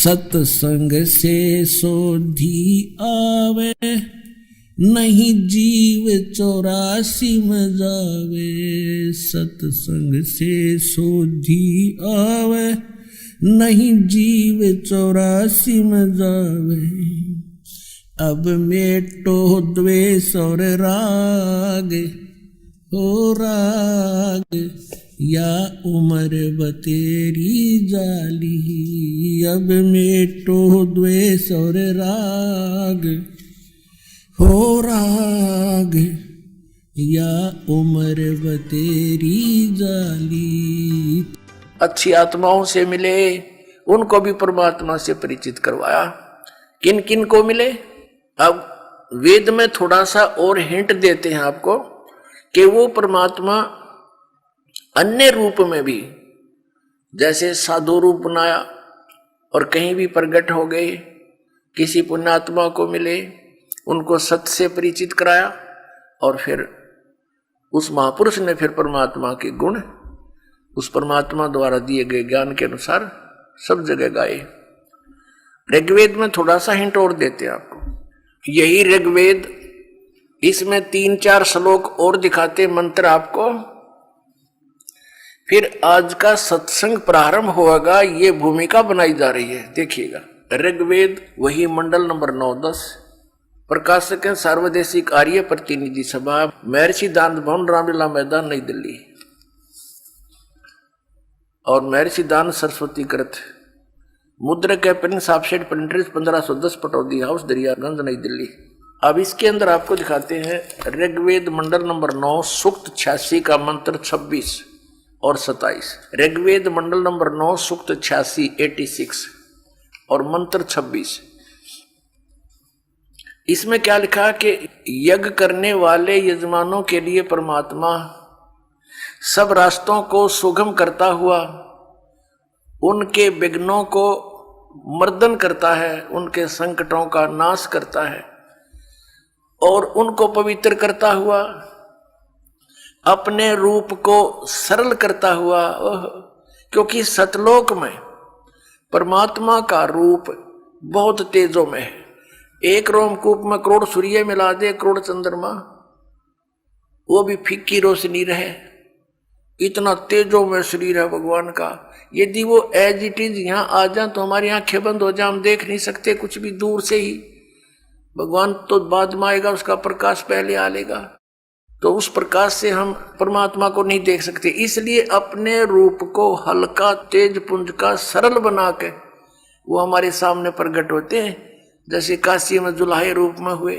सत्संग से सोधी आवे, नहीं जीव 84 में जावे। सत्संग से सोधी आवे, नहीं जीव 84 में जावे। अब मेटो द्वेष और राग, हो राग या उम्र बतेरी जाली। अब मेटो द्वेष और राग, हो राग या उम्र बतेरी जाली। अच्छी आत्माओं से मिले, उनको भी परमात्मा से परिचित करवाया। किन किन को मिले? अब वेद में थोड़ा सा और हिंट देते हैं आपको कि वो परमात्मा अन्य रूप में भी, जैसे साधु रूप बनाया और कहीं भी प्रकट हो गए, किसी पुण्यात्मा को मिले, उनको सत्य से परिचित कराया और फिर उस महापुरुष ने फिर परमात्मा के गुण उस परमात्मा द्वारा दिए गए ज्ञान के अनुसार सब जगह गाए। ऋग्वेद में थोड़ा सा हिंट और देते हैं आपको। यही ऋग्वेद, इसमें 3-4 श्लोक और दिखाते मंत्र आपको। फिर आज का सत्संग प्रारंभ होगा, ये भूमिका बनाई जा रही है, देखिएगा। ऋग्वेद वही मंडल नंबर 9-10, प्रकाशक है सार्वदेशिक आर्य प्रतिनिधि सभा, महर्षि दान भवन, रामलीला मैदान, नई दिल्ली। और महर्षि दान सरस्वती कृत, मुद्रक है Prince offset printers, 1510 Pataudi house, Daryaganj, नई दिल्ली। अब इसके अंदर आपको दिखाते हैं ऋग्वेद मंडल नंबर 9 सूक्त 86 का मंत्र 26 और 27। ऋग्वेद मंडल नंबर 9 सूक्त 86 86 और मंत्र 26। इसमें क्या लिखा कि यज्ञ करने वाले यजमानों के लिए परमात्मा सब रास्तों को सुगम करता हुआ उनके विघ्नों को मर्दन करता है, उनके संकटों का नाश करता है और उनको पवित्र करता हुआ, अपने रूप को सरल करता हुआ। क्योंकि सतलोक में परमात्मा का रूप बहुत तेजों में है। एक रोमकूप में करोड़ सूर्य मिला दे, करोड़ चंद्रमा, वो भी फीकी रोशनी रहे, इतना तेजों में शरीर है भगवान का। यदि वो एज इट इज यहाँ आ जाए तो हमारी आंखें बंद हो जाए, हम देख नहीं सकते कुछ भी, दूर से ही। भगवान तो बाद में आएगा, उसका प्रकाश पहले आ लेगा, तो उस प्रकाश से हम परमात्मा को नहीं देख सकते। इसलिए अपने रूप को हल्का तेज पुंज का सरल बना के वो हमारे सामने प्रकट होते हैं। जैसे काशी में जुलाहे रूप में हुए,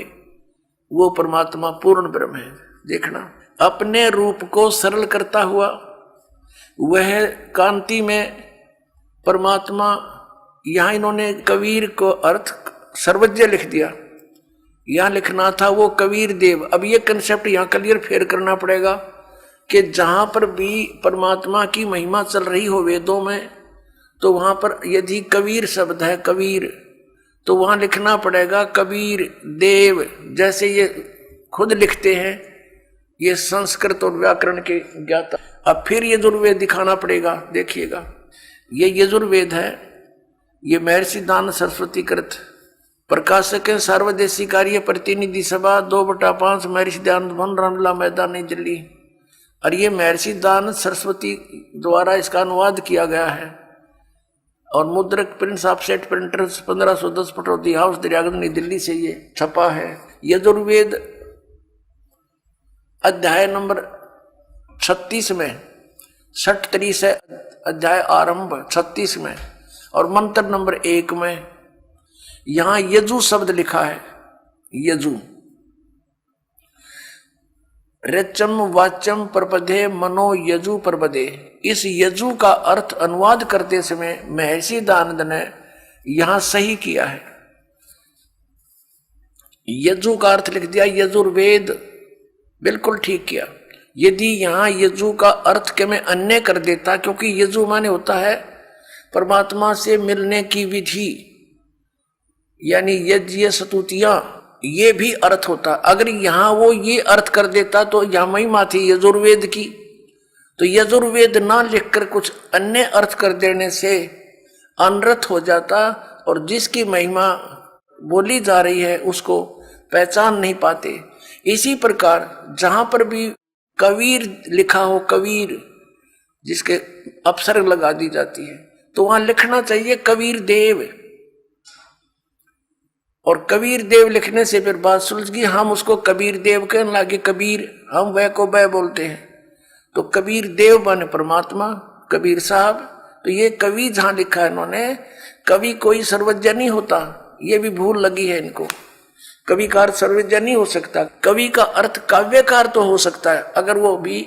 वो परमात्मा पूर्ण ब्रह्म है। देखना, अपने रूप को सरल करता हुआ वह कांति में परमात्मा। यहाँ इन्होंने कबीर को अर्थ सर्वज्ञ लिख दिया, यहाँ लिखना था वो कबीर देव। अब ये कंसेप्ट यहाँ क्लियर फेर करना पड़ेगा कि जहाँ पर भी परमात्मा की महिमा चल रही हो वेदों में, तो वहाँ पर यदि कबीर शब्द है, कबीर, तो वहाँ लिखना पड़ेगा कबीर देव। जैसे ये खुद लिखते हैं, ये संस्कृत और व्याकरण के ज्ञाता। अब फिर यजुर्वेद दिखाना पड़ेगा, देखिएगा। ये यजुर्वेद है, ये महर्षि दान सरस्वती कृत, प्रकाशक है सार्वदेशिक आर्य प्रतिनिधि सभा, 2/5, महर्षि दान भवन, रामलीला मैदान, नई दिल्ली। और ये महर्षि दान सरस्वती द्वारा इसका अनुवाद किया गया है और मुद्रक Prince offset printers, 1510 Pataudi house, Daryaganj, नई दिल्ली से ये छपा है। यजुर्वेद अध्याय नंबर 36 में, 60 से अध्याय आरंभ 36 में और मंत्र नंबर 1 में यहां यजु शब्द लिखा है। यजु, रचम वाचम प्रपदे मनो यजु प्रपदे। इस यजु का अर्थ अनुवाद करते समय महर्षि दानंद ने यहां सही किया है। यजु का अर्थ लिख दिया यजुर्वेद, बिल्कुल ठीक किया। यदि यहां यजु का अर्थ के मैं अन्य कर देता, क्योंकि यजु माने होता है परमात्मा से मिलने की विधि, यानी यज्ञ स्तुतियां, ये भी अर्थ होता। अगर यहां वो ये अर्थ कर देता तो यहां महिमा थी यजुर्वेद की, तो यजुर्वेद ना लिखकर कुछ अन्य अर्थ कर देने से अनर्थ हो जाता। और जिसकी महिमा बोली जा रही है उसको पहचान नहीं पाते। इसी प्रकार जहां पर भी कबीर लिखा हो, कबीर जिसके अपसर्ग लगा दी जाती है, तो वहां लिखना चाहिए कबीर देव। और कबीर देव लिखने से फिर बात सुलझ गई। हम उसको कबीर देव कहने लगे, कबीर हम वह को वह बोलते हैं, तो कबीर देव माने परमात्मा, कबीर साहब। तो ये कवि जहां लिखा है इन्होंने, कवि कोई सर्वज्ञ नहीं होता, ये भी भूल लगी है इनको। कवि का अर्थ सर्वज्ञ नहीं हो सकता। कवि का अर्थ काव्यकार तो हो सकता है, अगर वो भी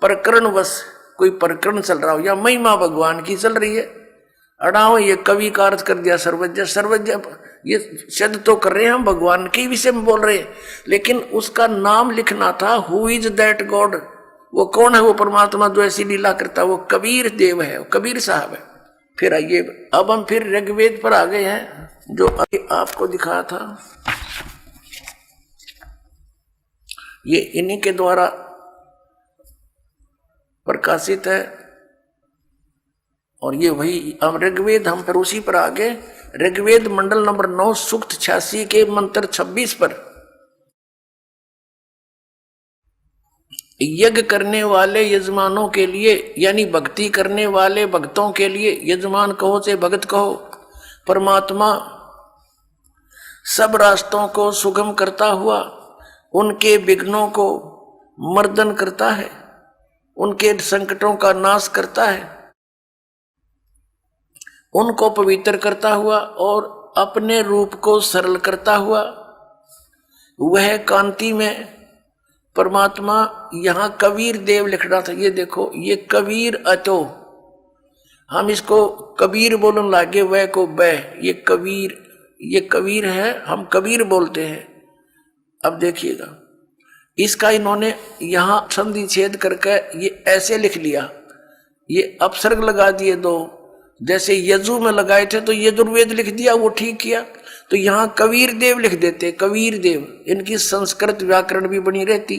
प्रकरणवश कोई प्रकरण चल रहा हो या महिमा भगवान की चल रही है। अड़ाओ ये कवि का अर्थ कर दिया सर्वज्ञ। सर्वज्ञ ये शब्द तो कर रहे हैं हम भगवान के विषय में बोल रहे हैं, लेकिन उसका नाम लिखना था, हु इज दैट गॉड, वो कौन है वो परमात्मा जो ऐसी लीला करता है, वो कबीर देव है, वो कबीर साहब है। फिर आइए, अब हम फिर ऋग्वेद पर आ गए हैं जो अभी आपको दिखाया था। ये इन्हीं के द्वारा प्रकाशित है और ये वही हम ऋग्वेद, हम फिर उसी पर आगे ऋग्वेद मंडल नंबर 9 सूक्त 86 के मंत्र 26 पर, यज्ञ करने वाले यजमानों के लिए, यानी भक्ति करने वाले भक्तों के लिए, यजमान कहो से भगत कहो, परमात्मा सब रास्तों को सुगम करता हुआ उनके विघ्नों को मर्दन करता है, उनके संकटों का नाश करता है, उनको पवित्र करता हुआ और अपने रूप को सरल करता हुआ वह कांति में परमात्मा। यहां कबीर देव लिखना था, ये देखो, ये कबीर अतो, हम इसको कबीर बोलने लागे, वह को वह, ये कबीर है, हम कबीर बोलते हैं। अब देखिएगा, इसका इन्होंने यहां संधि छेद करके ये ऐसे लिख लिया, ये अपसर्ग लगा दिए दो, जैसे यजु में लगाए थे तो यजुर्वेद लिख दिया, वो ठीक किया। तो यहां कबीर देव लिख देते, कबीर देव, इनकी संस्कृत व्याकरण भी बनी रहती,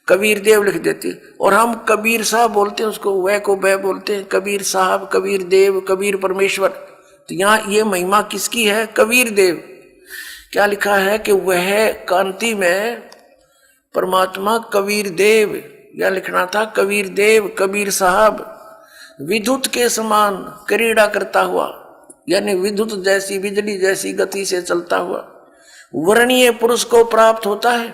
कबीर देव लिख देते। और हम कबीर साहब बोलते हैं उसको, वह को वह बोलते हैं, कबीर साहब, कबीर देव, कबीर परमेश्वर। तो यहाँ ये महिमा किसकी है? कबीर देव। क्या लिखा है कि वह कांति में परमात्मा कबीर देव, या लिखना था कबीर देव, कबीर साहब, विद्युत के समान क्रीड़ा करता हुआ, यानी विद्युत जैसी, बिजली जैसी गति से चलता हुआ वर्णीय पुरुष को प्राप्त होता है।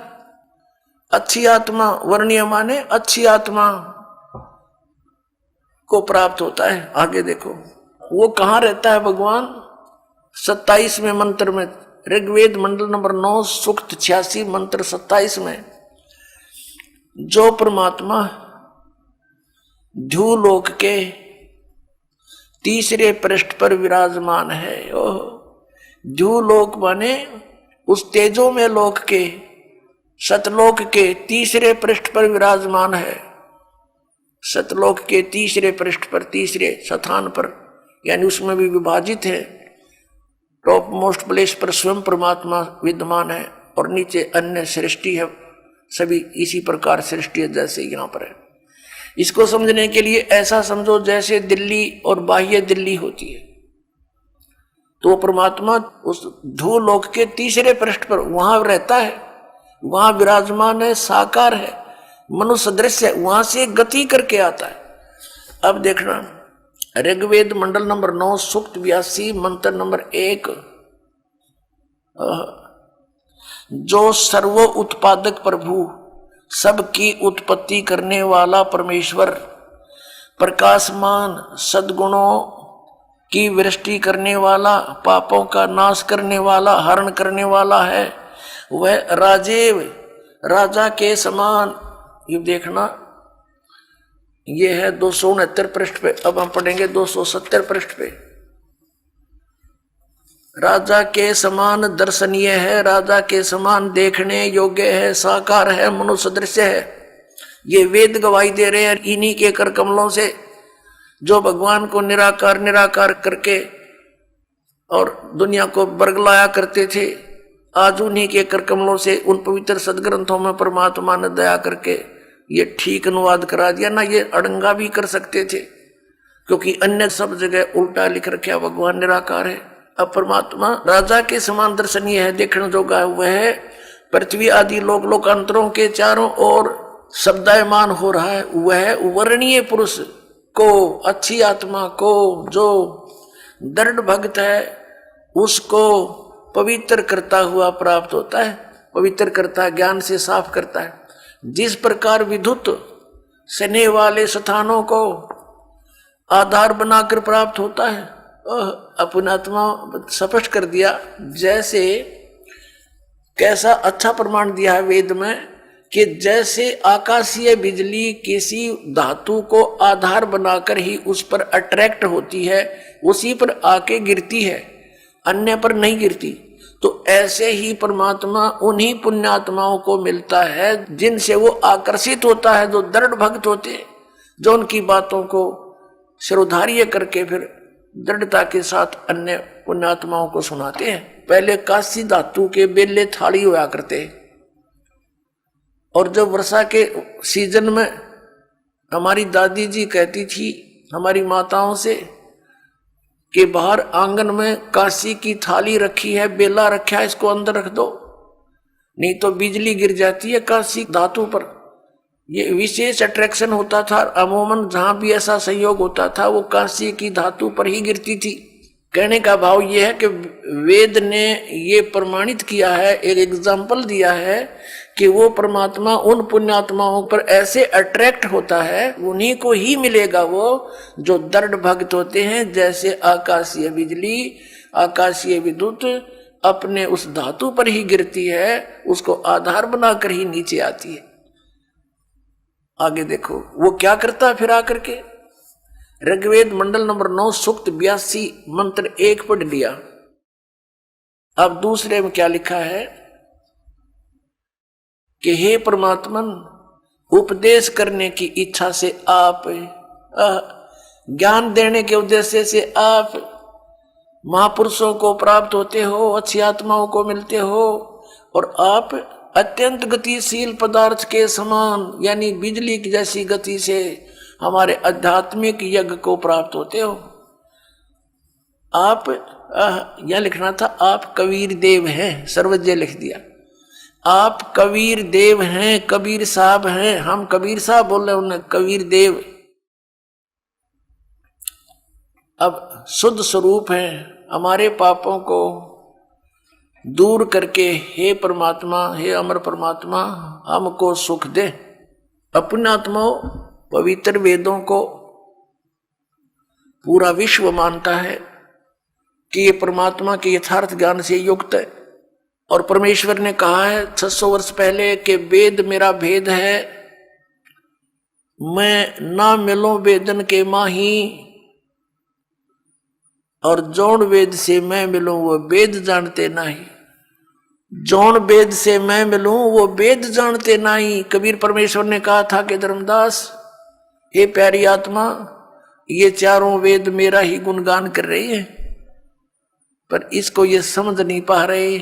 अच्छी आत्मा, वर्णीय माने अच्छी आत्मा को प्राप्त होता है। आगे देखो वो कहां रहता है भगवान? 27वें मंत्र में, ऋग्वेद मंडल नंबर 9 सूक्त 86 मंत्र 27 में, जो परमात्मा ध्युलोक के तीसरे पृष्ठ पर विराजमान है। ध्युलोक माने उस तेजो में लोक के, सतलोक के तीसरे पृष्ठ पर विराजमान है। सतलोक के तीसरे पृष्ठ पर, तीसरे स्थान पर, यानी उसमें भी विभाजित है। टॉप मोस्ट प्लेस पर स्वयं परमात्मा विद्यमान है और नीचे अन्य सृष्टि है, सभी इसी प्रकार सृष्टि है जैसे यहाँ पर है। इसको समझने के लिए ऐसा समझो जैसे दिल्ली और बाह्य दिल्ली होती है, तो परमात्मा उस ध्रुवलोक के तीसरे पृष्ठ पर वहां रहता है, वहां विराजमान है, साकार है, मनुष्य दृश्य है, वहां से गति करके आता है। अब देखना ऋग्वेद मंडल नंबर 9 सूक्त 82 मंत्र नंबर 1, जो सर्व उत्पादक प्रभु, सबकी उत्पत्ति करने वाला परमेश्वर, प्रकाशमान, सद्गुणों की वृष्टि करने वाला, पापों का नाश करने वाला, हरण करने वाला है, वह राजेव, राजा के समान। ये देखना, ये है 269 पृष्ठ पे। अब हम पढ़ेंगे 270 पृष्ठ पे। राजा के समान दर्शनीय है, राजा के समान देखने योग्य है, साकार है, मनुष्य दृश्य है। ये वेद गवाही दे रहे हैं इन्हीं के कर कमलों से, जो भगवान को निराकार निराकार करके और दुनिया को बरगलाया करते थे। आज उन्हीं के कर कमलों से, उन पवित्र सदग्रंथों में परमात्मा ने दया करके ये ठीक अनुवाद करा दिया ना। ये अड़ंगा भी कर सकते थे, क्योंकि अन्य सब जगह उल्टा लिख रखा भगवान निराकार है, अब परमात्मा राजा के समान दर्शनीय है, देखने जोगा वह पृथ्वी आदि लोक लोकांतरों के चारों ओर शब्दायमान हो रहा है। वह वर्णीय पुरुष को, अच्छी आत्मा को, जो दृढ़ भक्त है उसको पवित्र करता हुआ प्राप्त होता है। पवित्र करता है, ज्ञान से साफ करता है। जिस प्रकार विद्युत स्नेह वाले स्थानों को आधार बनाकर प्राप्त होता है, अपनी आत्मा स्पष्ट कर दिया। जैसे कैसा अच्छा प्रमाण दिया है वेद में कि जैसे आकाशीय बिजली किसी धातु को आधार बनाकर ही उस पर अट्रैक्ट होती है, उसी पर आके गिरती है, अन्य पर नहीं गिरती। तो ऐसे ही परमात्मा उन्हीं पुण्यात्माओं को मिलता है जिनसे वो आकर्षित होता है, जो दृढ़ भक्त होते हैं, जो उनकी बातों को शिरोधार्य करके फिर दृढ़ता के साथ अन्य पुण्यात्माओं को सुनाते हैं। पहले कांस्य धातु के बेले थाली हुआ करते, और जब वर्षा के सीजन में हमारी दादी जी कहती थी हमारी माताओं से कि बाहर आंगन में कांसी की थाली रखी है, बेला रखा है, इसको अंदर रख दो, नहीं तो बिजली गिर जाती है कांसी धातु पर। ये विशेष अट्रैक्शन होता था। अमूमन जहां भी ऐसा संयोग होता था वो कांसी की धातु पर ही गिरती थी। कहने का भाव ये है कि वेद ने ये प्रमाणित किया है, एक एग्जाम्पल दिया है कि वो परमात्मा उन पुण्यात्माओं पर ऐसे अट्रैक्ट होता है, उन्हीं को ही मिलेगा वो जो दृढ़ भक्त होते हैं। जैसे आकाशीय बिजली, आकाशीय विद्युत अपने उस धातु पर ही गिरती है, उसको आधार बनाकर ही नीचे आती है। आगे देखो वो क्या करता है फिर आकर के। ऋग्वेद मंडल नंबर 9 सूक्त 82 मंत्र 1 पढ़ लिया। अब दूसरे में क्या लिखा है कि हे परमात्मन, उपदेश करने की इच्छा से आप, ज्ञान देने के उद्देश्य से आप महापुरुषों को प्राप्त होते हो, अच्छी आत्माओं को मिलते हो, और आप अत्यंत गतिशील पदार्थ के समान यानी बिजली की जैसी गति से हमारे आध्यात्मिक यज्ञ को प्राप्त होते हो। आप यह लिखना था आप कबीर देव हैं, सर्वज्ञ लिख दिया। आप कबीर देव हैं, कबीर साहब हैं। हम कबीर साहब बोल रहे, उन्हें कबीर देव। अब शुद्ध स्वरूप हैं, हमारे पापों को दूर करके हे परमात्मा, हे अमर परमात्मा, हमको सुख दे। अपने आत्माओं पवित्र वेदों को पूरा विश्व मानता है कि ये परमात्मा के यथार्थ ज्ञान से युक्त है। और परमेश्वर ने कहा है 600 वर्ष पहले कि वेद मेरा भेद है, मैं ना मिलूं वेदन के माही, और जौन वेद से मैं मिलूं वो वेद जानते नहीं। जौन वेद से मैं मिलूं वो वेद जानते नहीं। कबीर परमेश्वर ने कहा था कि धर्मदास, हे प्यारी आत्मा, ये चारों वेद मेरा ही गुणगान कर रही है, पर इसको ये समझ नहीं पा रहे।